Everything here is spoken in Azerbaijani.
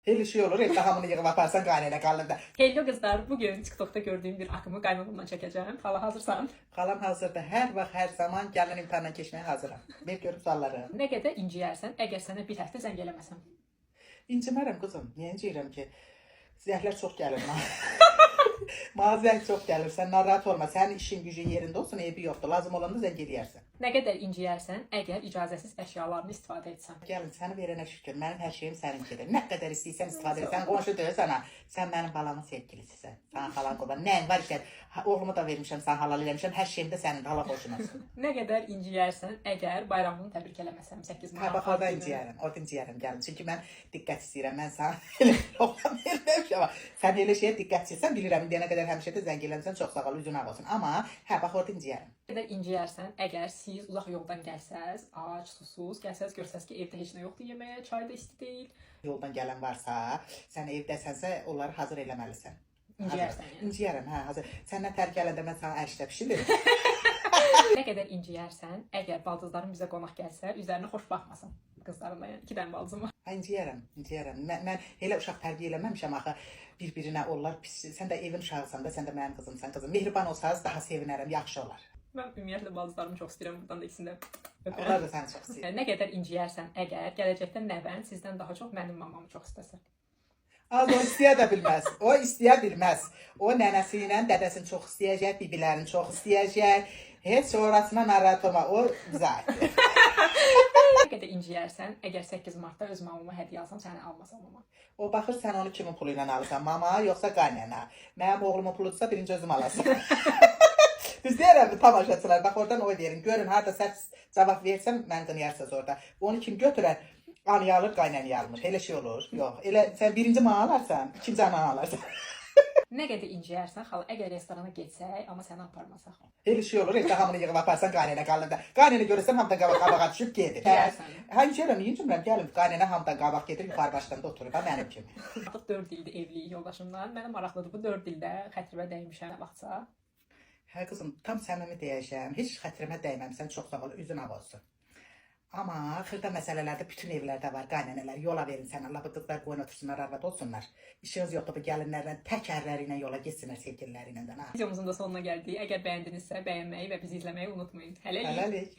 Elə şey olur, evdə hamını yığıb aparsan qaynana qalında. Hello kızlar, bugün TikTok'ta gördüğüm bir akımı kaynanamdan çekeceğim. Hala hazırsan. Xalam hazırda, hər vaxt, hər zaman gəlin imtahandan keçməyə hazıram. Bir görüb sualları. Ne kadar inciyərsən, əgər sənə bir həftə zəng eləməsəm. İncimərəm qızım, niyə inciyirəm ki? Zəhlər çox gəlir mənə. Mənə zəng çox gəlir, sən narahat olma. Sənin işin gücün yerində olsun, eybi yoxdur. Lazım olanda zəng eləyərsən. Ne kadar inciyərsən, əgər icazəsiz əşyalarını istifadə etsən. Gəlin, səni verənə şükür. Mənim hər şeyim səninkidir. Nə qədər istəyirsən istifadə et. Sən qonşu deyil sana. Sən mənim balamın sevgilisisən. Sən xalan qurban. Nəyin var ki? Oğlumu da vermişəm, sən halal eləmişəm. Hər şeyim də sənin, hala xoşunasın. Ne kadar inciyərsən, əgər bayramını təbrik eləməsəm 8 Hə, Mart. bax, orada inciyərəm. Orada inciyərəm, gəlin. Çünki mən diqqət istəyirəm. Mən sana elə oğlan verməmişəm. Sən elə şeyə diqqət istəyirsən, bilirəm. İndiyənə qədər həmişə də zəng eləmişsən, çox sağ ol, üzün ağ olsun. Amma, hə, bax, orada inciyərəm. Ne kadar inciyərsən, əgər siz uzaq yoldan gəlsəz, ac, susuz, gəlsəz görsəz ki, evdə heç nə yoxdur yeməyə, çay da isti deyil. Yoldan gələn varsa, sən evdəsənsə, onları hazır eləməlisən. İnciyərsən yəni. İnciyərəm, hə, hazır. Səndən tərk gələndə mən sana ərşdə pişiririm. Ne kadar inciyərsən, əgər baldızların bizə qonaq gəlsə, üzərinə xoş baxmasın. Qızların da yəni 2 dənə baldızım var. Hə, inciyərəm. Mən elə uşaq tərbiyə eləməmişəm axı. Bir-birinə onlar pis. Sən də evin uşağısan da, sən də mənim qızımsan, qızım. Mehriban olsanız daha sevinərəm, yaxşı olar. Mən ümumiyyətlə baldızlarımı çox istəyirəm, buradan da ikisini də öpürəm. Onlar da səni çox istəyir. Ne kadar inciyərsən, əgər gələcəkdə nəvən sizdən daha çox mənim mamamı çox istəsə. Az o istəyə də bilməz. O istəyə bilməz. O nənəsi ilə dədəsini çox istəyəcək, bibilərini çox istəyəcək. Heç sonrasına narahat olma. O bizə aiddir. Ne kadar inciyərsən, əgər 8 Martda öz mamama hədiyyə alsam, səni almasam mama. O baxır sən onu kimin pulu ilə alırsan? Mama yoxsa qaynana? Mənim oğlumun puludursa birinci özüm alasın. Düz deyirəm tamaşaçılar. Bax oradan oy verin. Görün harda səs cavab versəm mən qınayarsınız orada. Onu kim götürər? Anaya alır, qaynanaya almır. Elə şey olur. Yox. Elə sən birinci mana alarsan, ikinci ananı alarsan. Ne kadar inciyərsən, xala, əgər restorana getsək, amma səni aparmasaq. Elə şey olur. Evdə hamını yığıb aparsan qaynana qalında. Qaynana görürsən hamıdan qabağa düşüb gedir. Deyərsən. Hə, şeyəm, niyə cümləm gəlin. Qaynana hamıdan qabaq gedir, yuxarı başdan da oturur. Ha mənim kimi. Artıq 4 ildir evliyik yoldaşımdan. Mənə maraqlıdır bu 4 ildə xətrimə dəymişəm nə vaxtsa. Hə qızım, tam səmimi deyəcəm. Heç xətrimə dəyməmsən, çox sağ ol, üzün ağ olsun. Amma xırda məsələlərdə bütün evlərdə var, qaynanalar. Yola verin sən, Allah bu qızlar qoyun otursunlar, arvad olsunlar. İşiniz yoxdur bu gəlinlərlə, tək ərləri ilə yola getsinlər sevgililəri ilə də. Videomuzun da sonuna gəldik. Əgər bəyəndinizsə, bəyənməyi və bizi izləməyi unutmayın. Hələlik. Hələlik.